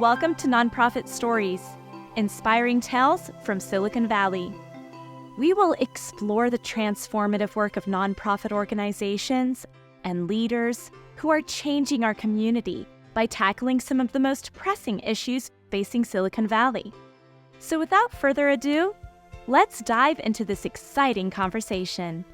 Welcome to Nonprofit Stories, inspiring tales from Silicon Valley. We will explore the transformative work of nonprofit organizations and leaders who are changing our community by tackling some of the most pressing issues facing Silicon Valley. So without further ado, let's dive into this exciting conversation.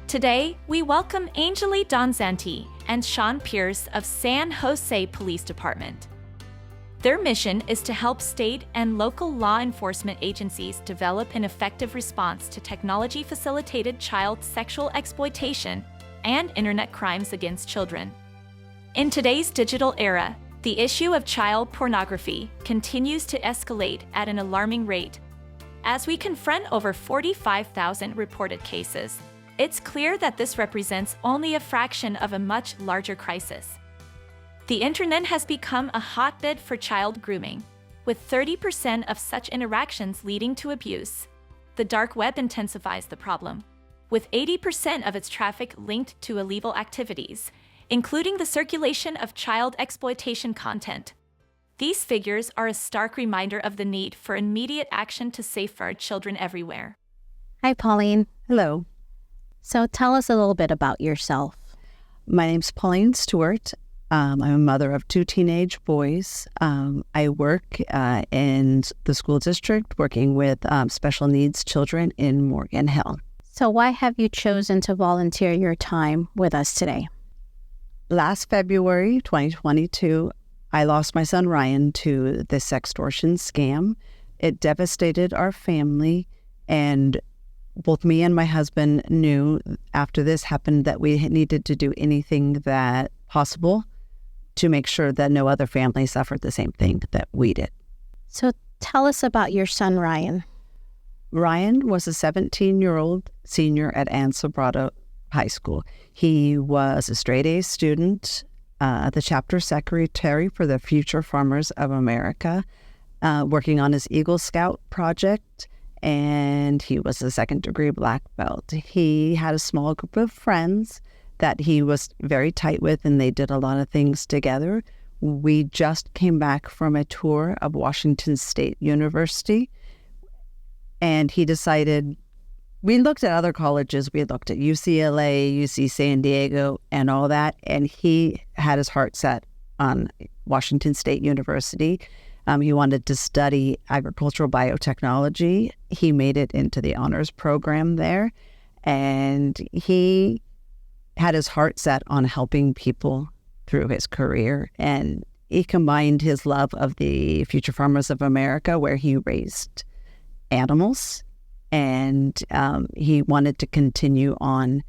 Today, we welcome Angeli Donzenti and Sean Pierce of San Jose Police Department. Their mission is to help state and local law enforcement agencies develop an effective response to technology-facilitated child sexual exploitation and internet crimes against children. In today's digital era, the issue of child pornography continues to escalate at an alarming rate. As we confront over 45,000 reported cases, it's clear that this represents only a fraction of a much larger crisis. The internet has become a hotbed for child grooming, with 30% of such interactions leading to abuse. The dark web intensifies the problem, with 80% of its traffic linked to illegal activities, including the circulation of child exploitation content. These figures are a stark reminder of the need for immediate action to safeguard children everywhere. Hi, Pauline. Hello. So tell us a little bit about yourself. My name's Pauline Stewart. I'm a mother of 2 teenage boys. I work in the school district working with special needs children in Morgan Hill. So why have you chosen to volunteer your time with us today? Last February 2022, I lost my son Ryan to this extortion scam. It devastated our family, and both me and my husband knew after this happened that we needed to do anything that possible to make sure that no other family suffered the same thing that we did. So tell us about your son, Ryan. Ryan was a 17-year-old senior at Ann Sobrado High School. He was a straight-A student, the chapter secretary for the Future Farmers of America, working on his Eagle Scout project, and he was a second-degree black belt. He had a small group of friends that he was very tight with, and they did a lot of things together. We just came back from a tour of Washington State University, and he decided, we looked at other colleges, we looked at UCLA, UC San Diego, and all that, and he had his heart set on Washington State University. He wanted to study agricultural biotechnology. He made it into the honors program there, and he had his heart set on helping people through his career. And he combined his love of the Future Farmers of America, where he raised animals, and he wanted to continue on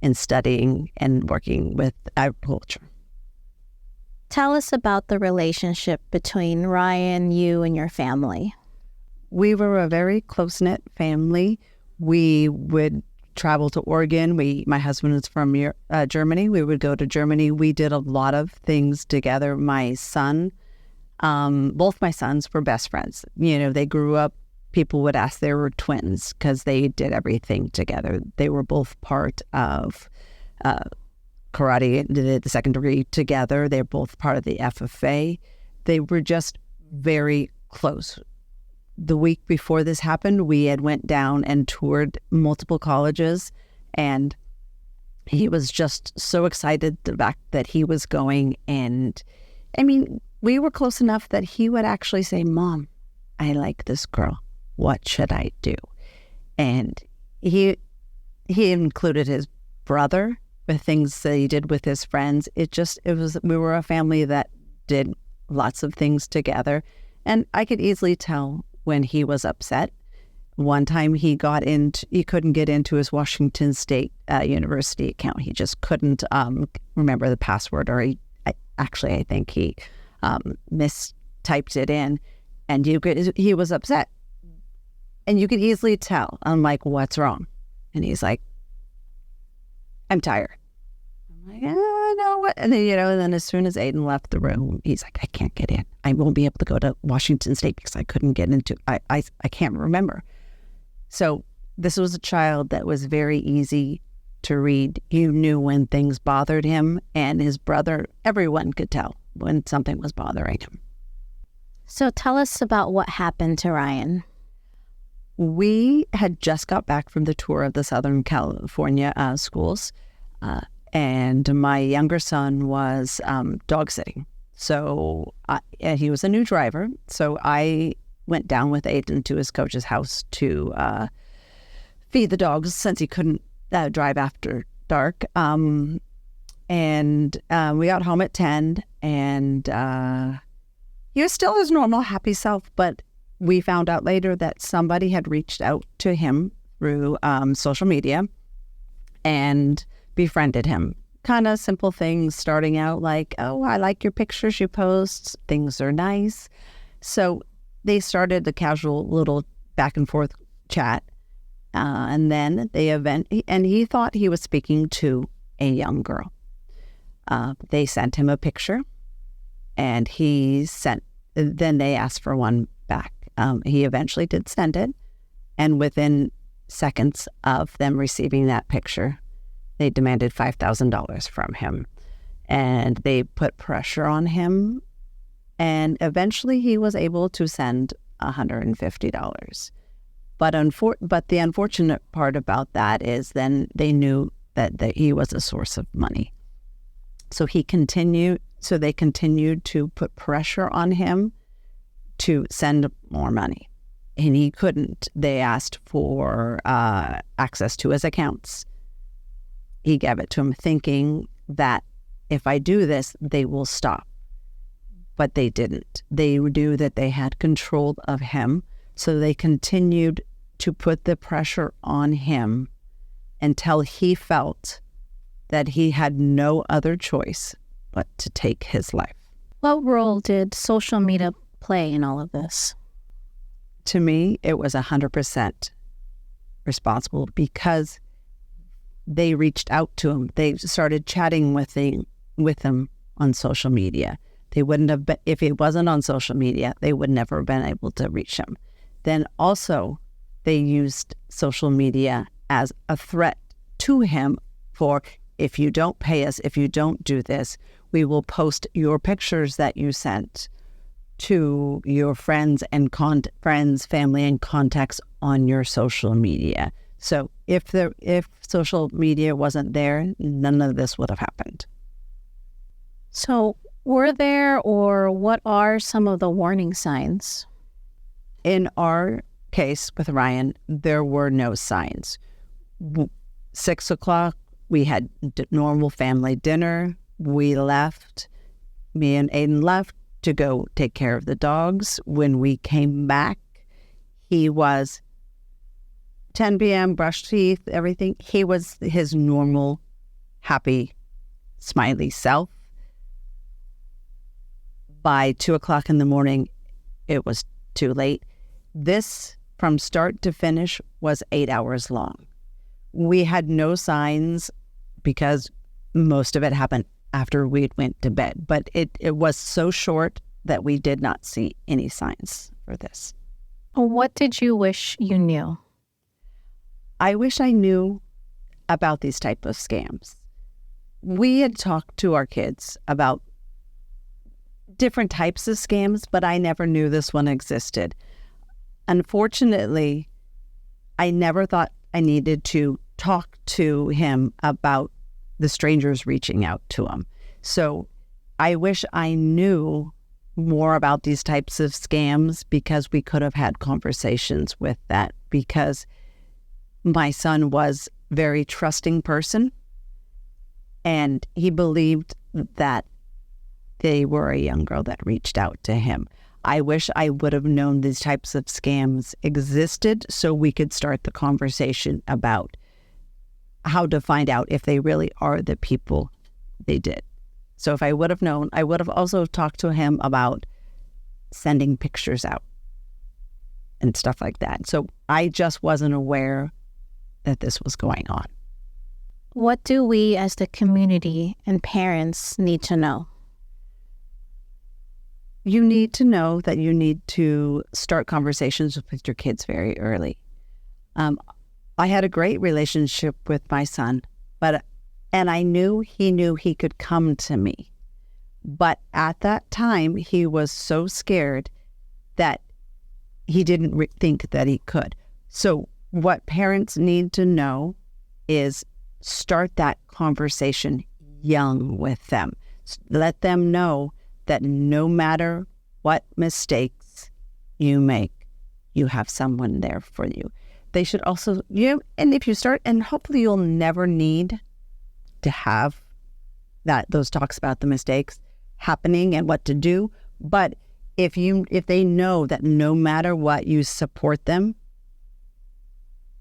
in studying and working with agriculture. Tell us about the relationship between Ryan, you, and your family. We were a very close-knit family. We would travel to Oregon. My husband is from Germany. We would go to Germany. We did a lot of things together. My son, both my sons were best friends. You know, they grew up, people would ask they were twins because they did everything together. They were both part of karate, did the second degree together. They're both part of the FFA. They were just very close. The week before this happened, we had went down and toured multiple colleges, and he was just so excited the fact that he was going. And I mean, we were close enough that he would actually say, "Mom, I like this girl. What should I do?" And he included his brother, the things that he did with his friends. We were a family that did lots of things together. And I could easily tell when he was upset. One time he couldn't get into his Washington State University account. He just couldn't remember the password, or I think he mistyped it in, and he was upset. And you could easily tell. I'm like, "What's wrong?" And he's like, "I'm tired." I'm like, no, what? And then, and then as soon as Aiden left the room, he's like, "I can't get in. I won't be able to go to Washington State because I couldn't get into, I can't remember." So this was a child that was very easy to read, you knew when things bothered him, and his brother, everyone could tell when something was bothering him. So tell us about what happened to Ryan. We had just got back from the tour of the Southern California schools, and my younger son was dog sitting. So and he was a new driver, so I went down with Aiden to his coach's house to feed the dogs since he couldn't drive after dark. And we got home at 10, and he was still his normal happy self, but we found out later that somebody had reached out to him through social media and befriended him. Kind of simple things starting out like, oh, I like your pictures you post. Things are nice. So they started a casual little back and forth chat. And then and he thought he was speaking to a young girl. They sent him a picture, and then they asked for one back. He eventually did send it, and within seconds of them receiving that picture, they demanded $5,000 from him, and they put pressure on him, and eventually he was able to send $150. But the unfortunate part about that is then they knew that he was a source of money. So they continued to put pressure on him to send more money. And he couldn't. They asked for access to his accounts. He gave it to him thinking that if I do this, they will stop. But they didn't. They knew that they had control of him. So they continued to put the pressure on him until he felt that he had no other choice but to take his life. What role did social media play in all of this? To me, it was 100% responsible because they reached out to him. They started chatting with him on social media. They wouldn't have been, if it wasn't on social media, they would never have been able to reach him. Then also, they used social media as a threat to him for, if you don't pay us, if you don't do this, we will post your pictures that you sent to your friends and family and contacts on your social media. So if social media wasn't there, none of this would have happened. So were there, or what are some of the warning signs? In our case with Ryan, there were no signs. 6 o'clock, we had normal family dinner. We left. Me and Aiden left to go take care of the dogs. When we came back, he was 10 p.m., brushed teeth, everything. He was his normal, happy, smiley self. By 2 o'clock in the morning, it was too late. This, from start to finish, was 8 hours long. We had no signs because most of it happened after we went to bed. But it was so short that we did not see any signs for this. What did you wish you knew? I wish I knew about these type of scams. We had talked to our kids about different types of scams, but I never knew this one existed. Unfortunately, I never thought I needed to talk to him about the strangers reaching out to him. So I wish I knew more about these types of scams because we could have had conversations with that, because my son was a very trusting person and he believed that they were a young girl that reached out to him. I wish I would have known these types of scams existed so we could start the conversation about how to find out if they really are the people they did. So if I would have known, I would have also talked to him about sending pictures out and stuff like that. So I just wasn't aware that this was going on. What do we as the community and parents need to know? You need to know that you need to start conversations with your kids very early. I had a great relationship with my son, And I knew he could come to me. But at that time, he was so scared that he didn't think that he could. So what parents need to know is start that conversation young with them. Let them know that no matter what mistakes you make, you have someone there for you. They should also, and if you start, and hopefully you'll never need to have those talks about the mistakes happening and what to do. But if they know that no matter what, you support them,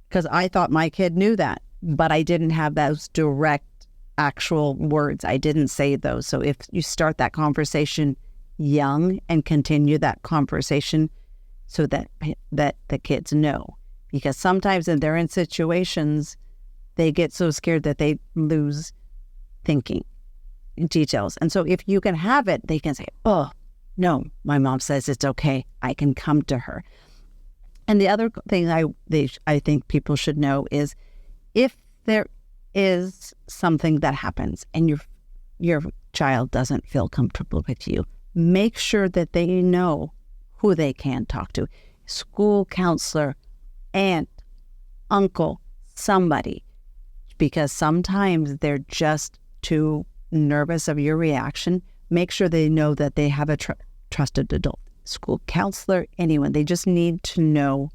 because I thought my kid knew that, but I didn't have those direct actual words. I didn't say those. So if you start that conversation young and continue that conversation so that the kids know, because sometimes when they're in situations, they get so scared that they lose thinking details. And so if you can have it, they can say, oh, no, my mom says it's okay. I can come to her. And the other thing I think people should know is if there is something that happens and your child doesn't feel comfortable with you, make sure that they know who they can talk to. School counselor, aunt, uncle, somebody. Because sometimes they're just too nervous of your reaction. Make sure they know that they have a trusted adult, school counselor, anyone. They just need to know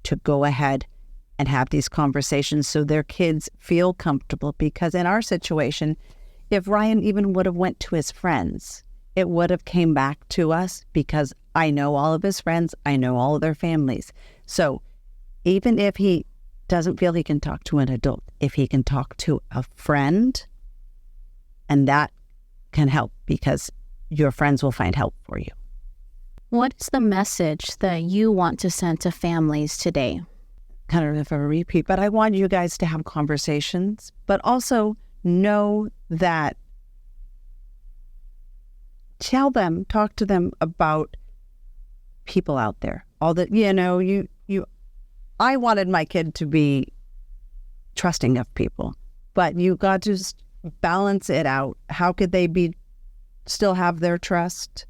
to go ahead and have these conversations so their kids feel comfortable. Because in our situation, if Ryan even would have went to his friends, it would have came back to us because I know all of his friends. I know all of their families. So even if he doesn't feel he can talk to an adult, if he can talk to a friend, and that can help because your friends will find help for you. What is the message that you want to send to families today? Kind of a repeat, but I want you guys to have conversations, but also know that talk to them about people out there. All that, I wanted my kid to be trusting of people, but you got to balance it out. How could they still have their trust,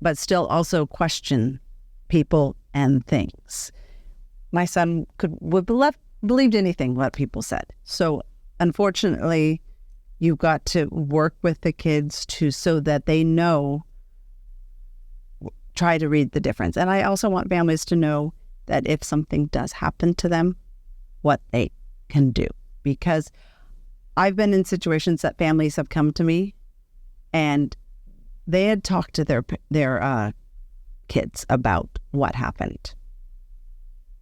but still also question people and things? My son believed anything what people said. So unfortunately, you've got to work with the kids so that they know, try to read the difference. And I also want families to know that if something does happen to them, what they can do. Because I've been in situations that families have come to me and they had talked to their kids about what happened.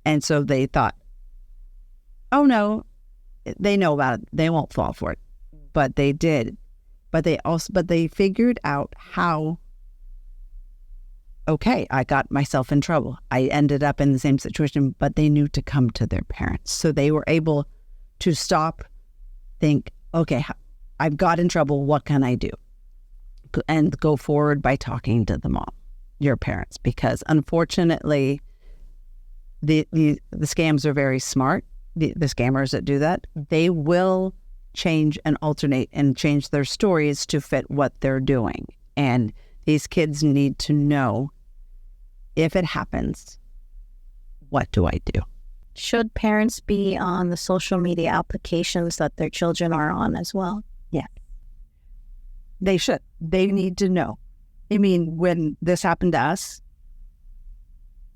And so they thought, oh no, they know about it. They won't fall for it. But they did. But they figured out how, okay, I got myself in trouble. I ended up in the same situation, but they knew to come to their parents. So they were able to stop, think, okay, I've got in trouble. What can I do? And go forward by talking to the mom, your parents, because unfortunately, the scams are very smart. The scammers that do that, they will change and alternate and change their stories to fit what they're doing. And these kids need to know, if it happens, what do I do? Should parents be on the social media applications that their children are on as well? Yeah. They should. They need to know. I mean, when this happened to us,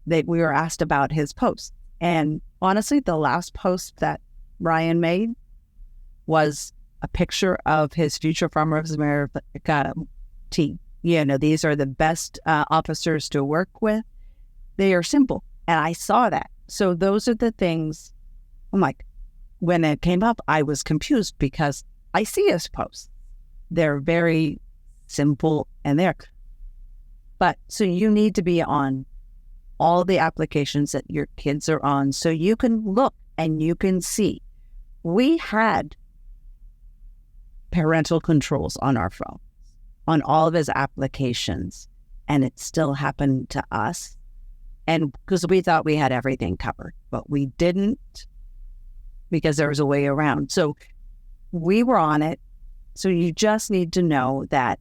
we were asked about his post. And honestly, the last post that Ryan made was a picture of his Future Farmers of America team. These are the best officers to work with. They are simple. And I saw that. So those are the things, I'm like, when it came up, I was confused because I see his posts. They're very simple and but so you need to be on all the applications that your kids are on so you can look and you can see. We had parental controls on our phone, on all of his applications, and it still happened to us. And because we thought we had everything covered, but we didn't, because there was a way around. So we were on it. So you just need to know that,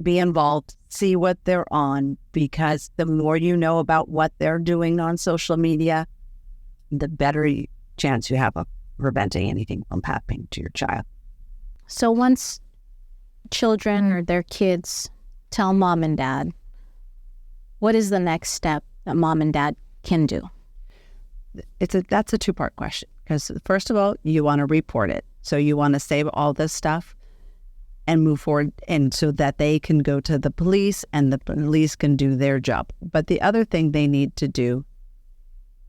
be involved, see what they're on, because the more you know about what they're doing on social media, the better chance you have of preventing anything from happening to your child. So once children or their kids tell mom and dad, what is the next step that mom and dad can do? That's a two-part question, because first of all, you want to report it. So you want to save all this stuff and move forward, and so that they can go to the police and the police can do their job. But the other thing they need to do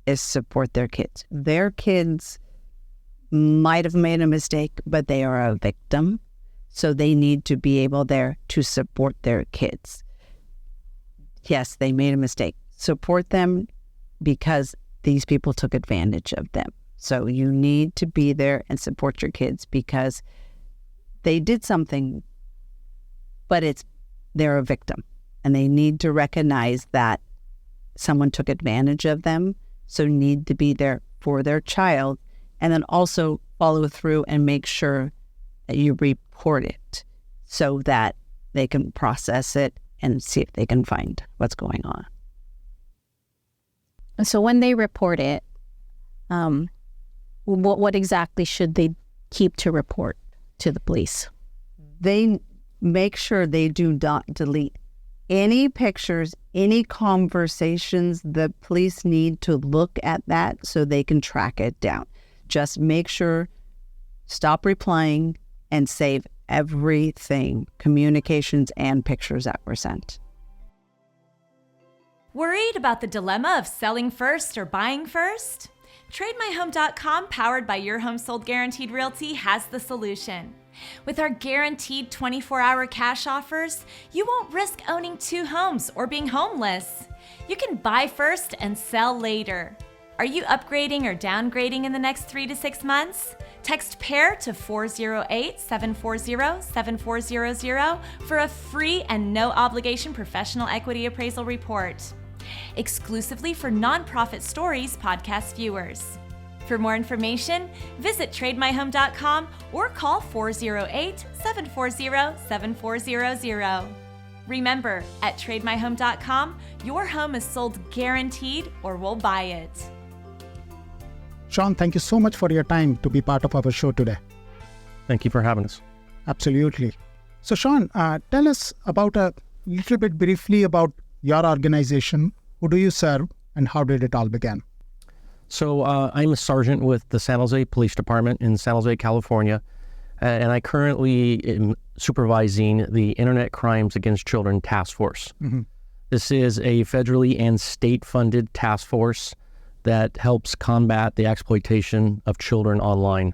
is support their kids. Their kids might have made a mistake, but they are a victim. So they need to be able there to support their kids. Yes, they made a mistake. Support them, because these people took advantage of them. So you need to be there and support your kids, because they did something, but they're a victim, and they need to recognize that someone took advantage of them. So need to be there for their child, and then also follow through and make sure that you report it so that they can process it and see if they can find what's going on. And so when they report it, what exactly should they keep to report to the police? They make sure they do not delete any pictures, any conversations. The police need to look at that so they can track it down. Just make sure, stop replying, and save everything, communications and pictures that were sent. Worried about the dilemma of selling first or buying first? TradeMyHome.com, powered by Your Home Sold Guaranteed Realty, has the solution. With our guaranteed 24-hour cash offers, you won't risk owning two homes or being homeless. You can buy first and sell later. Are you upgrading or downgrading in the next 3 to 6 months? Text PAIR to 408-740-7400 for a free and no-obligation professional equity appraisal report. Exclusively for Nonprofit Stories podcast viewers. For more information, visit TradeMyHome.com or call 408-740-7400. Remember, at TradeMyHome.com, your home is sold guaranteed or we'll buy it. Sean, thank you so much for your time to be part of our show today. Thank you for having us. Absolutely. So Sean, tell us about a little bit briefly about your organization. Who do you serve and how did it all begin? So I'm a sergeant with the San Jose Police Department in San Jose, California, and I currently am supervising the Internet Crimes Against Children Task Force. Mm-hmm. This is a federally and state-funded task force that helps combat the exploitation of children online.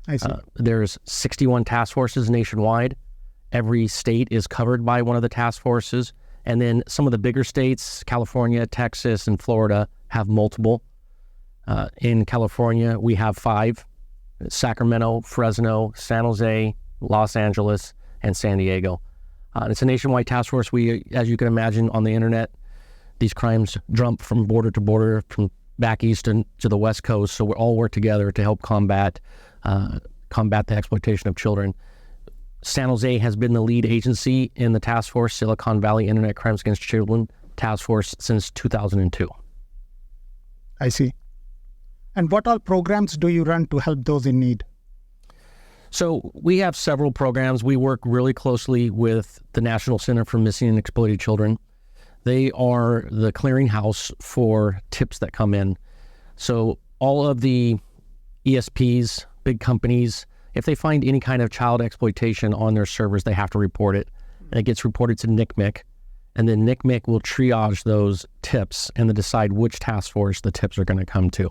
I see. There's 61 task forces nationwide. Every state is covered by one of the task forces. And then some of the bigger states, California, Texas, and Florida, have multiple. In California, we have 5: Sacramento, Fresno, San Jose, Los Angeles, and San Diego. It's a nationwide task force. We, as you can imagine, on the internet, these crimes jump from border to border, from back east to the west coast. So we all work together to help combat the exploitation of children. San Jose has been the lead agency in the task force, Silicon Valley Internet Crimes Against Children Task Force, since 2002. I see. And what all programs do you run to help those in need? So we have several programs. We work really closely with the National Center for Missing and Exploited Children. They are the clearinghouse for tips that come in. So all of the ESPs, big companies, if they find any kind of child exploitation on their servers, they have to report it. And it gets reported to NCMEC. And then NCMEC will triage those tips and then decide which task force the tips are going to come to.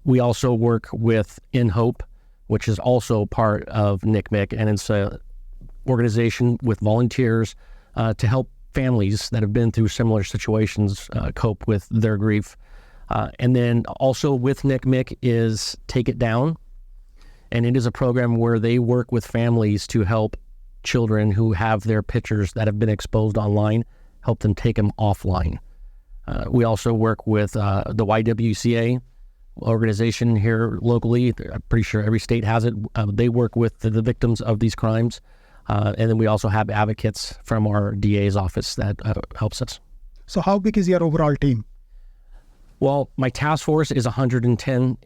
We also work with In Hope, which is also part of NCMEC, and it's an organization with volunteers to help families that have been through similar situations cope with their grief. And then also with NCMEC is Take It Down, and it is a program where they work with families to help children who have their pictures that have been exposed online, help them take them offline. We also work with the YWCA, organization here locally. I'm pretty sure every state has it. They work with the victims of these crimes. And then we also have advocates from our DA's office that helps us. So how big is your overall team? Well, my task force is 110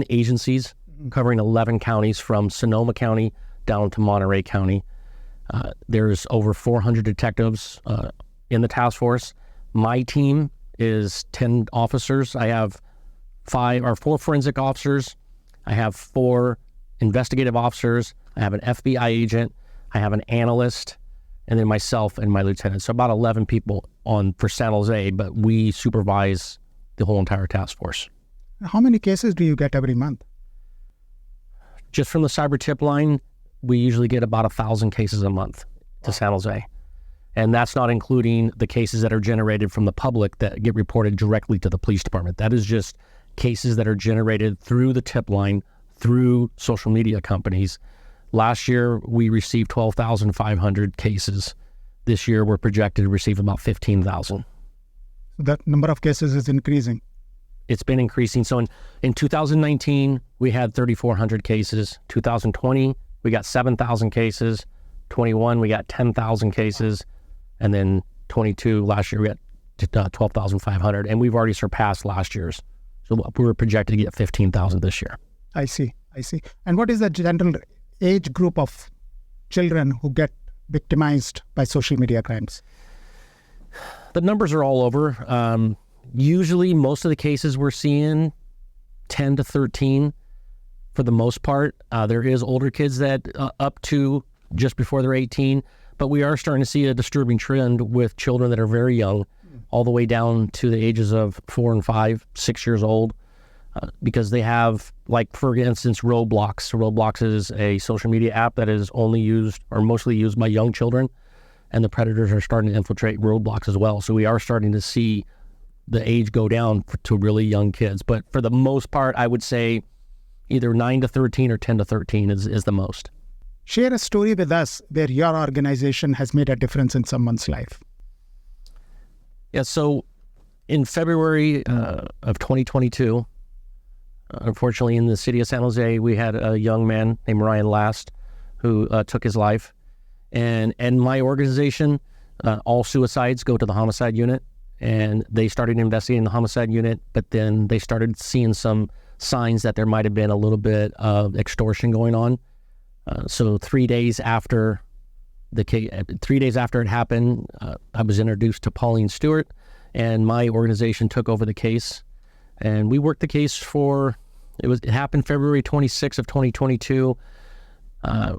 agencies covering 11 counties from Sonoma County down to Monterey County. There's over 400 detectives in the task force. My team is 10 officers. I have 4 forensic officers. I have 4 investigative officers. I have an FBI agent. I have an analyst, and then myself and my lieutenant. So about 11 people for San Jose, but we supervise the whole entire task force. How many cases do you get every month? Just from the cyber tip line, we usually get about 1,000 cases a month to San Jose. And that's not including the cases that are generated from the public that get reported directly to the police department. That is just cases that are generated through the tip line, through social media companies. Last year, we received 12,500 cases. This year, we're projected to receive about 15,000. That number of cases is increasing. It's been increasing. So in 2019, we had 3,400 cases. 2020, we got 7,000 cases. 21, we got 10,000 cases. And then 22, last year, we got 12,500. And we've already surpassed last year's. So we were projected to get 15,000 this year. I see. And what is the general age group of children who get victimized by social media crimes? The numbers are all over. Usually, most of the cases we're seeing, 10 to 13 for the most part. There is older kids that up to just before they're 18, but we are starting to see a disturbing trend with children that are very young, all the way down to the ages of 4 and 5, 6 years old, because they have, like, for instance, Roblox. Roblox is a social media app that is only used or mostly used by young children, and the predators are starting to infiltrate Roblox as well. So we are starting to see the age go down to really young kids. But for the most part, I would say either 9 to 13 or 10 to 13 is the most. Share a story with us where your organization has made a difference in someone's life. Yeah, so in February of 2022, unfortunately in the city of San Jose, we had a young man named Ryan Last who took his life. And my organization, all suicides go to the homicide unit. And they started investigating the homicide unit, but then they started seeing some signs that there might have been a little bit of extortion going on. So 3 days after it happened, I was introduced to Pauline Stewart, and my organization took over the case. And we worked the case it happened February 26th of 2022.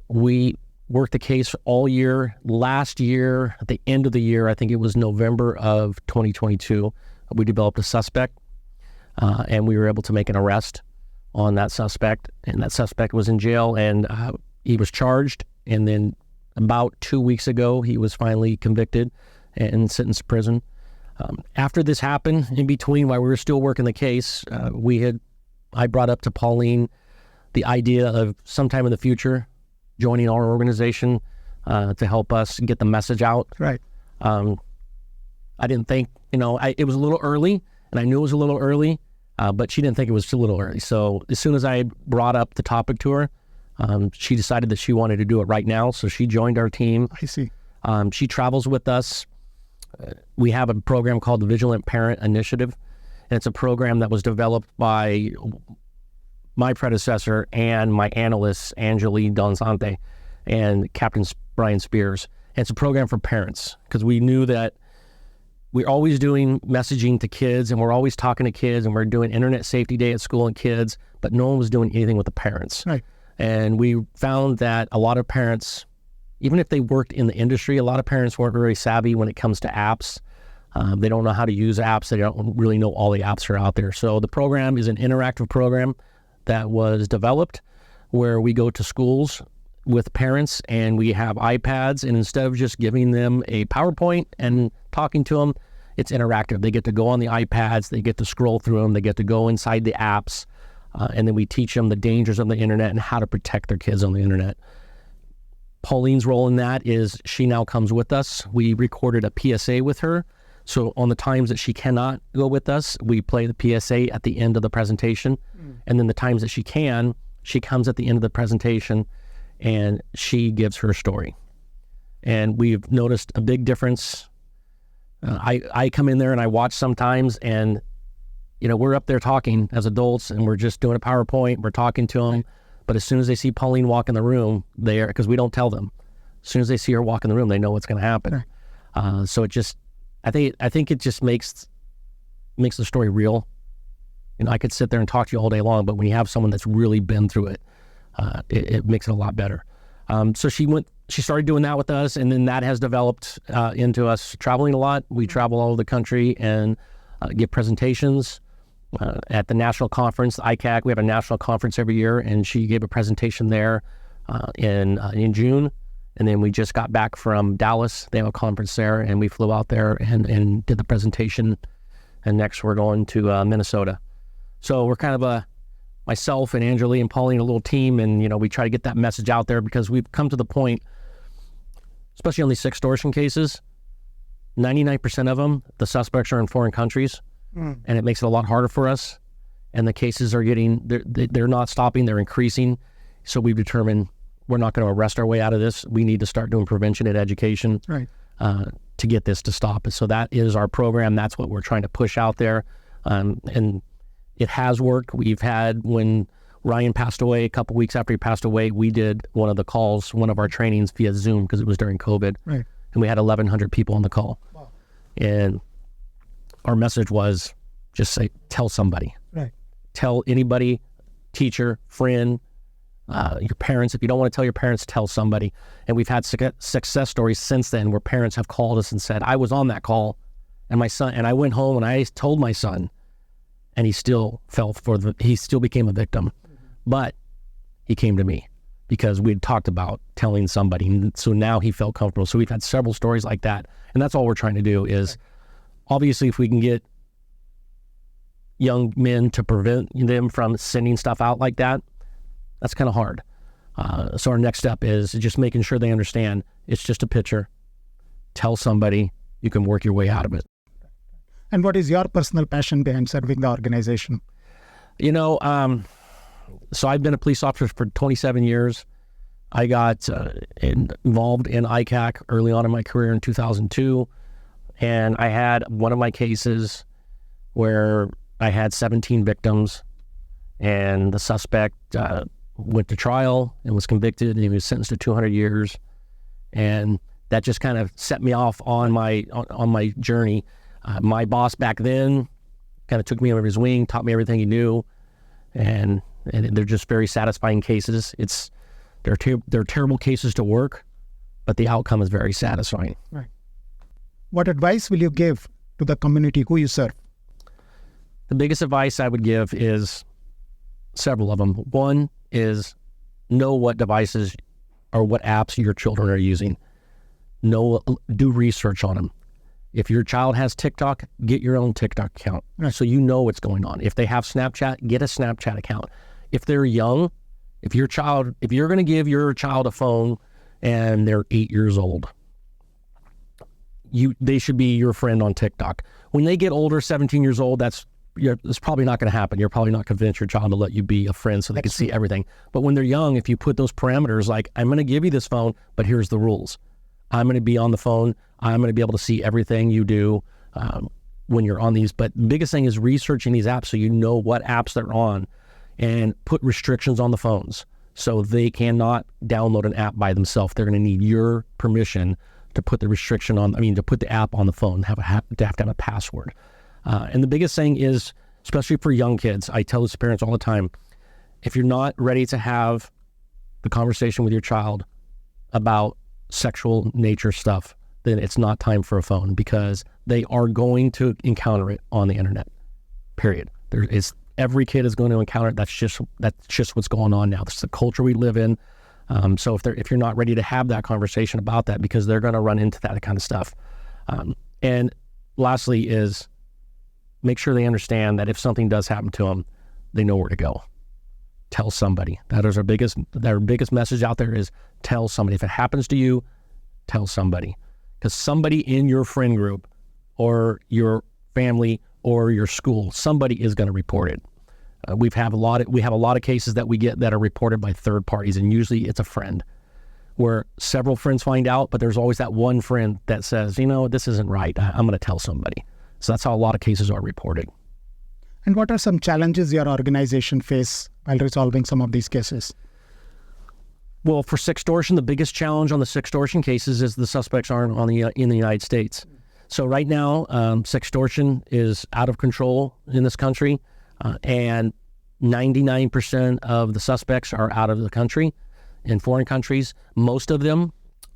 We worked the case all year. Last year, at the end of the year, I think it was November of 2022, we developed a suspect, and we were able to make an arrest on that suspect. And that suspect was in jail, and he was charged. And then about 2 weeks ago, he was finally convicted and sentenced to prison. After this happened, in between, while we were still working the case, I brought up to Pauline the idea of sometime in the future joining our organization to help us get the message out. Right. I didn't think, it was a little early, and I knew it was a little early, but she didn't think it was too little early. So as soon as I brought up the topic to her, she decided that she wanted to do it right now. So she joined our team. I see. She travels with us. We have a program called the Vigilant Parent Initiative, and it's a program that was developed by my predecessor and my analysts, Angeli Donzante and Captain Brian Spears. And it's a program for parents, because we knew that we're always doing messaging to kids, and we're always talking to kids, and we're doing Internet Safety Day at school and kids, but no one was doing anything with the parents. Right. And we found that a lot of parents, even if they worked in the industry, a lot of parents weren't very savvy when it comes to apps. They don't know how to use apps. They don't really know all the apps that are out there. So the program is an interactive program that was developed where we go to schools with parents, and we have iPads, and instead of just giving them a PowerPoint and talking to them, it's interactive. They get to go on the iPads, they get to scroll through them, they get to go inside the apps, and then we teach them the dangers of the internet and how to protect their kids on the internet. Pauline's role in that is she now comes with us. We recorded a PSA with her So on the times that she cannot go with us, we play the PSA at the end of the presentation. And then the times that she can, she comes at the end of the presentation and she gives her story. And we've noticed a big difference. I come in there and I watch sometimes, and we're up there talking as adults and we're just doing a PowerPoint, we're talking to them. But as soon as they see Pauline walk in the room, because we don't tell them, as soon as they see her walk in the room, they know what's going to happen. So it just, I think it just makes the story real. I could sit there and talk to you all day long, but when you have someone that's really been through it, it makes it a lot better. So she started doing that with us, and then that has developed into us traveling a lot. We travel all over the country and give presentations at the national conference, ICAC. We have a national conference every year, and she gave a presentation there in June. And then we just got back from Dallas. They have a conference there, and we flew out there and did the presentation. And next we're going to Minnesota. So we're kind of myself and Angela and Pauline, a little team, and we try to get that message out there, because we've come to the point, especially on these extortion cases, 99% of them, the suspects are in foreign countries, and it makes it a lot harder for us. And the cases are they're not stopping, they're increasing. So we've determined we're not going to arrest our way out of this. We need to start doing prevention and education to get this to stop. So that is our program. That's what we're trying to push out there. And it has worked. We've had, when Ryan passed away, a couple weeks after he passed away, we did one of our trainings via Zoom, because it was during COVID. And we had 1,100 people on the call. Wow. And our message was just tell somebody. Tell anybody, teacher, friend, your parents. If you don't want to tell your parents, tell somebody. And we've had success stories since then where parents have called us and said, I was on that call, and I went home and I told my son, and he still he still became a victim. But he came to me because we'd talked about telling somebody. And so now he felt comfortable. So we've had several stories like that. And that's all we're trying to do is, obviously, if we can get young men to prevent them from sending stuff out like that, that's kind of hard. So our next step is just making sure they understand it's just a picture. Tell somebody, you can work your way out of it. And what is your personal passion behind serving the organization? So I've been a police officer for 27 years. I got involved in ICAC early on in my career in 2002. And I had one of my cases where I had 17 victims, and the suspect went to trial and was convicted, and he was sentenced to 200 years. And that just kind of set me off on my journey. My boss back then kind of took me under his wing, taught me everything he knew, and they're just very satisfying cases. They're terrible cases to work, but the outcome is very satisfying. Right. What advice will you give to the community who you serve? The biggest advice I would give is several of them. One is know what devices or what apps your children are using. Do research on them. If your child has TikTok, get your own TikTok account so you know what's going on. If they have Snapchat, get a Snapchat account. If they're young, if you're going to give your child a phone and they're 8 years old, they should be your friend on TikTok. When they get older, 17 years old, that's probably not going to happen. You're probably not convinced your child to let you be a friend so they can see everything. But when they're young, if you put those parameters, like, I'm going to give you this phone, but here's the rules. I'm going to be on the phone. I'm going to be able to see everything you do when you're on these. But the biggest thing is researching these apps so you know what apps they're on, and put restrictions on the phones so they cannot download an app by themselves. They're going to need your permission to put the restriction on, to put the app on the phone, have to have a password. And the biggest thing is, especially for young kids, I tell this to parents all the time, if you're not ready to have the conversation with your child about sexual nature stuff, then it's not time for a phone, because they are going to encounter it on the internet, period. Every kid is going to encounter it. That's just what's going on now. That's the culture we live in. So if you're not ready to have that conversation about that, because they're going to run into that kind of stuff. And lastly is make sure they understand that if something does happen to them, they know where to go. Tell somebody. That is our biggest message out there is tell somebody. If it happens to you, tell somebody, because somebody in your friend group or your family or your school. Somebody is going to report it. We have a lot of cases that we get that are reported by third parties, and usually it's a friend, where several friends find out, but there's always that one friend that says, this isn't right. I'm going to tell somebody. So that's how a lot of cases are reported. And what are some challenges your organization face while resolving some of these cases? Well, for sextortion, the biggest challenge on the sextortion cases is the suspects aren't in the United States. So right now, sextortion is out of control in this country, and 99% of the suspects are out of the country in foreign countries. Most of them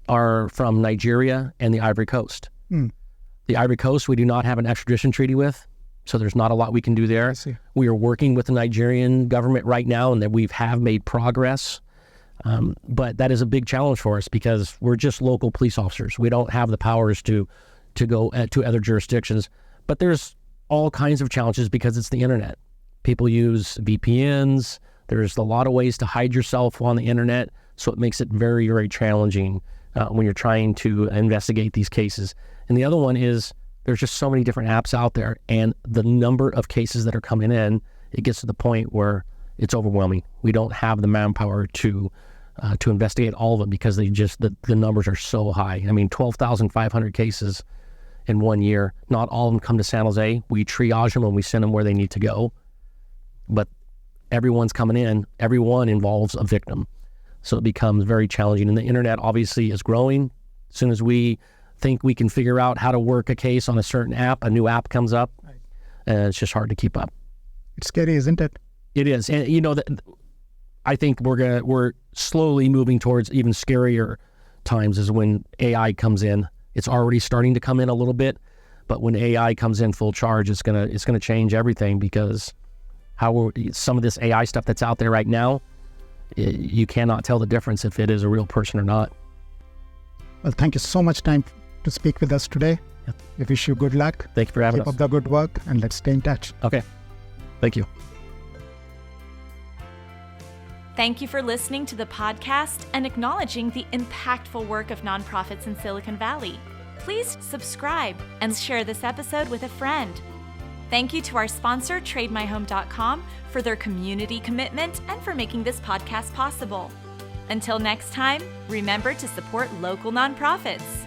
are from Nigeria and the Ivory Coast. The Ivory Coast, we do not have an extradition treaty with, so there's not a lot we can do there. We are working with the Nigerian government right now, and that we have made progress. But that is a big challenge for us because we're just local police officers. We don't have the powers to go to other jurisdictions. But there's all kinds of challenges because it's the internet. People use VPNs. There's a lot of ways to hide yourself on the internet, so it makes it very, very challenging when you're trying to investigate these cases. And the other one is there's just so many different apps out there, and the number of cases that are coming in, it gets to the point where it's overwhelming. We don't have the manpower to investigate all of them because the numbers are so high. I mean, 12,500 cases in 1 year. Not all of them come to San Jose. We triage them and we send them where they need to go. But everyone's coming in. Everyone involves a victim. So it becomes very challenging. And the internet obviously is growing. As soon as we think we can figure out how to work a case on a certain app, a new app comes up, and it's just hard to keep up. It's scary, isn't it? It is. And I think we're slowly moving towards even scarier times is when AI comes in. It's already starting to come in a little bit, but when AI comes in full charge, it's gonna change everything because some of this AI stuff that's out there right now, you cannot tell the difference if it is a real person or not. Well, thank you so much time to speak with us today. Yeah. We wish you good luck. Thank you for having us. Keep up the good work, and let's stay in touch. Okay. Thank you. Thank you for listening to the podcast and acknowledging the impactful work of nonprofits in Silicon Valley. Please subscribe and share this episode with a friend. Thank you to our sponsor, TradeMyHome.com, for their community commitment and for making this podcast possible. Until next time, remember to support local nonprofits.